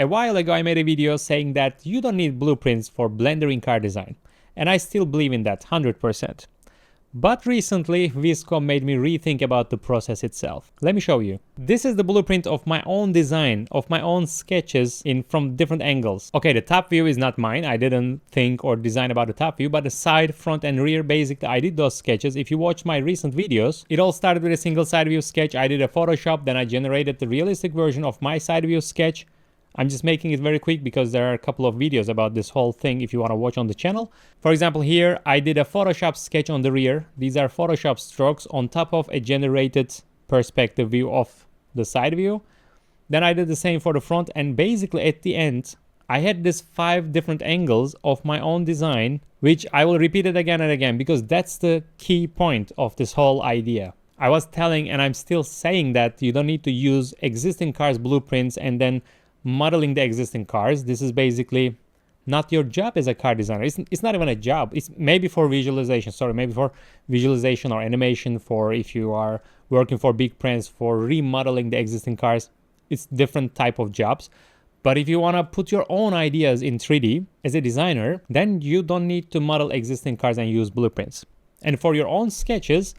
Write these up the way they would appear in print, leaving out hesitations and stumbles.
A while ago I made a video saying that you don't need blueprints for Blender in car design, and I still believe in that 100%. But recently, VSCO made me rethink about the process itself. Let me show you. This is the blueprint of my own design, of my own sketches from different angles. Okay, the top view is not mine. I didn't think or design about the top view, but the side, front, and rear, basically, I did those sketches. If you watch my recent videos, it all started with a single side view sketch. I did a Photoshop, then I generated the realistic version of my side view sketch. I'm just making it very quick because there are a couple of videos about this whole thing if you want to watch on the channel. For example, here I did a Photoshop sketch on the rear. These are Photoshop strokes on top of a generated perspective view of the side view. Then I did the same for the front, and basically at the end, I had these 5 different angles of my own design, which I will repeat it again and again because that's the key point of this whole idea. I was telling, and I'm still saying, that you don't need to use existing cars' blueprints and then modeling the existing cars. This is basically not your job as a car designer. It's not even a job. It's maybe for visualization. Maybe for visualization or animation, for if you are working for big brands for remodeling the existing cars. It's different type of jobs. But if you want to put your own ideas in 3D as a designer, then you don't need to model existing cars and use blueprints. And for your own sketches,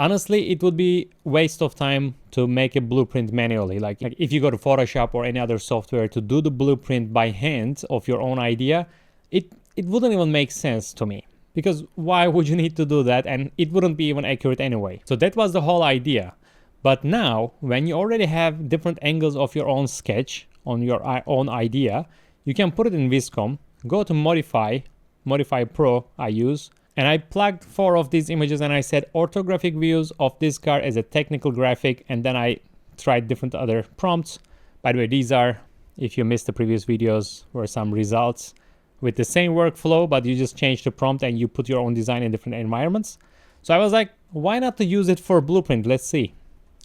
honestly, it would be waste of time to make a blueprint manually. Like if you go to Photoshop or any other software to do the blueprint by hand of your own idea, it wouldn't even make sense to me. Because why would you need to do that? And it wouldn't be even accurate anyway. So that was the whole idea. But now, when you already have different angles of your own sketch on your own idea, you can put it in VSCO, go to Modify Pro I use, and I plugged 4 of these images and I said orthographic views of this car as a technical graphic, and then I tried different other prompts. By the way, these are, if you missed the previous videos, were some results with the same workflow, but you just change the prompt and you put your own design in different environments. So I was like, why not to use it for blueprint? Let's see.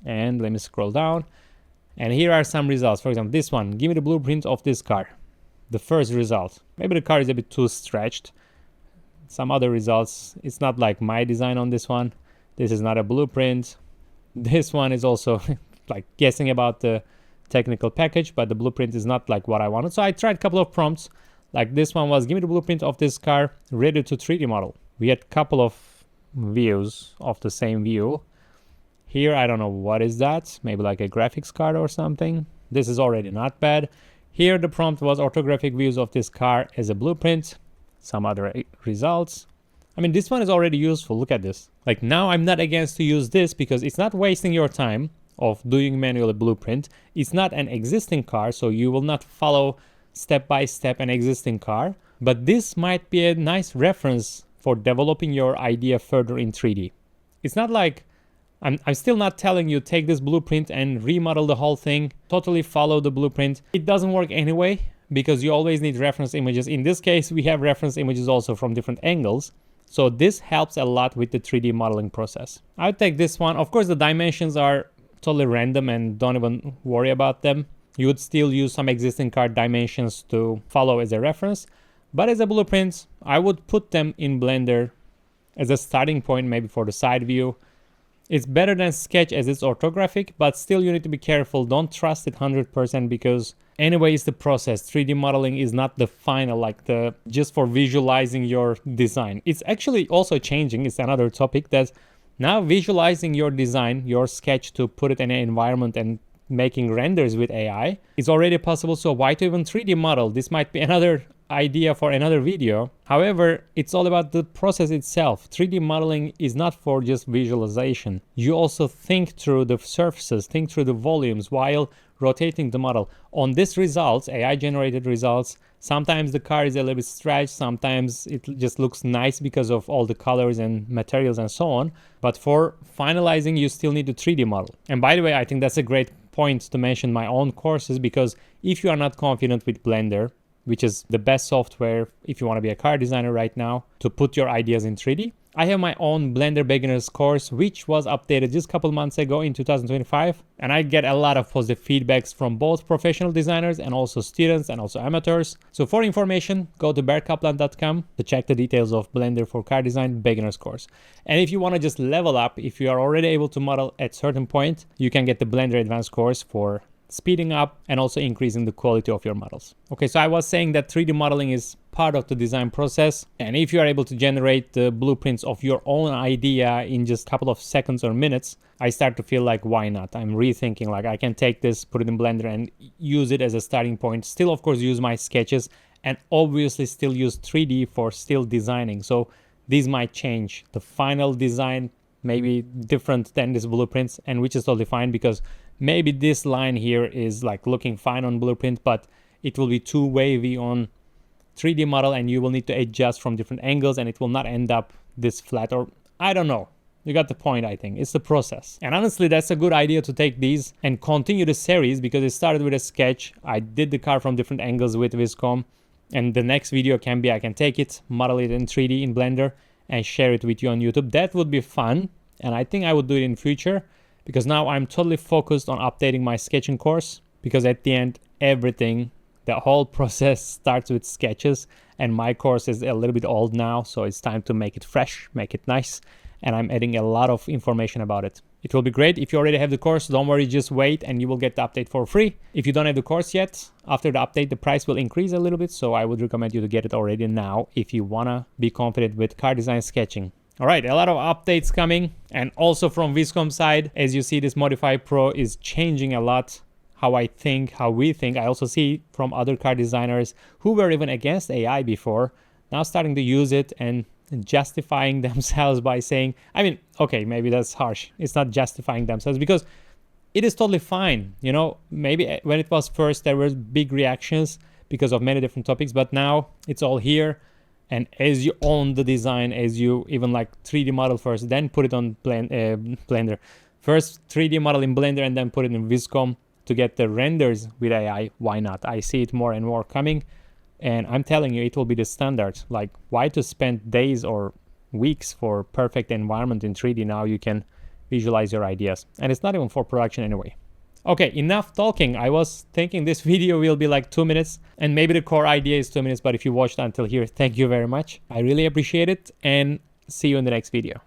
And let me scroll down. And here are some results. For example, this one, give me the blueprint of this car. The first result. Maybe the car is a bit too stretched. Some other results, it's not like my design on this one. This is not a blueprint. This one is also like guessing about the technical package, but the blueprint is not like what I wanted. So I tried a couple of prompts. Like this one was, give me the blueprint of this car ready to 3D model. We had a couple of views of the same view. Here, I don't know what is that. Maybe like a graphics card or something. This is already not bad. Here the prompt was orthographic views of this car as a blueprint. Some other results. I mean, this one is already useful. Look at this. Like now I'm not against to use this because it's not wasting your time of doing manual blueprint. It's not an existing car, so you will not follow step by step an existing car. But this might be a nice reference for developing your idea further in 3D. It's not like I'm still not telling you take this blueprint and remodel the whole thing, totally follow the blueprint. It doesn't work anyway, because you always need reference images. In this case, we have reference images also from different angles. So this helps a lot with the 3D modeling process. I would take this one. Of course, the dimensions are totally random and don't even worry about them. You would still use some existing car dimensions to follow as a reference. But as a blueprint, I would put them in Blender as a starting point, maybe for the side view. It's better than Sketch as it's orthographic, but still you need to be careful. Don't trust it 100% because anyway, it's the process. 3D modeling is not the final, like the just for visualizing your design. It's actually also changing. It's another topic that now visualizing your design, your sketch to put it in an environment and making renders with AI is already possible. So why to even 3D model? This might be another idea for another video. However, it's all about the process itself. 3D modeling is not for just visualization. You also think through the surfaces, think through the volumes while rotating the model. On these results, AI generated results, sometimes the car is a little bit stretched, sometimes it just looks nice because of all the colors and materials and so on. But for finalizing, you still need to 3D model. And by the way, I think that's a great point to mention my own courses, because if you are not confident with Blender, which is the best software if you want to be a car designer right now, to put your ideas in 3D. I have my own Blender beginners course, which was updated just a couple months ago in 2025. And I get a lot of positive feedbacks from both professional designers and also students and also amateurs. So for information, go to bearkaplan.com to check the details of Blender for car design beginners course. And if you want to just level up, if you are already able to model at a certain point, you can get the Blender advanced course for speeding up and also increasing the quality of your models. Okay, so I was saying that 3D modeling is part of the design process, and if you are able to generate the blueprints of your own idea in just a couple of seconds or minutes, I start to feel like, why not? I'm rethinking, like I can take this, put it in Blender and use it as a starting point. Still, of course, use my sketches and obviously still use 3D for still designing. So these might change. The final design may be different than these blueprints, and which is totally fine, because maybe this line here is like looking fine on blueprint, but it will be too wavy on 3D model and you will need to adjust from different angles and it will not end up this flat, or I don't know. You got the point, I think. It's the process. And honestly, that's a good idea to take these and continue the series, because it started with a sketch. I did the car from different angles with Viscom, and the next video can be I can take it, model it in 3D in Blender and share it with you on YouTube. That would be fun, and I think I would do it in future, because now I'm totally focused on updating my sketching course, because at the end, everything, the whole process starts with sketches, and my course is a little bit old now, so it's time to make it fresh, make it nice, and I'm adding a lot of information about it. It will be great. If you already have the course, don't worry, just wait and you will get the update for free. If you don't have the course yet, after the update, the price will increase a little bit, so I would recommend you to get it already now if you wanna be confident with car design sketching. All right, a lot of updates coming, and also from Viscom side, as you see, this Modify Pro is changing a lot how I think, how we think. I also see from other car designers who were even against AI before, now starting to use it and justifying themselves by saying, I mean, okay, maybe that's harsh. It's not justifying themselves, because it is totally fine. You know, maybe when it was first, there were big reactions because of many different topics, but now it's all here. And as you own the design, as you even like 3D model first, then put it on Blender. First 3D model in Blender and then put it in Viscom to get the renders with AI. Why not? I see it more and more coming. And I'm telling you, it will be the standard. Like, why to spend days or weeks for perfect environment in 3D? Now you can visualize your ideas. And it's not even for production anyway. Okay, enough talking. I was thinking this video will be like 2 minutes, and maybe the core idea is 2 minutes, but if you watched until here, thank you very much. I really appreciate it, and see you in the next video.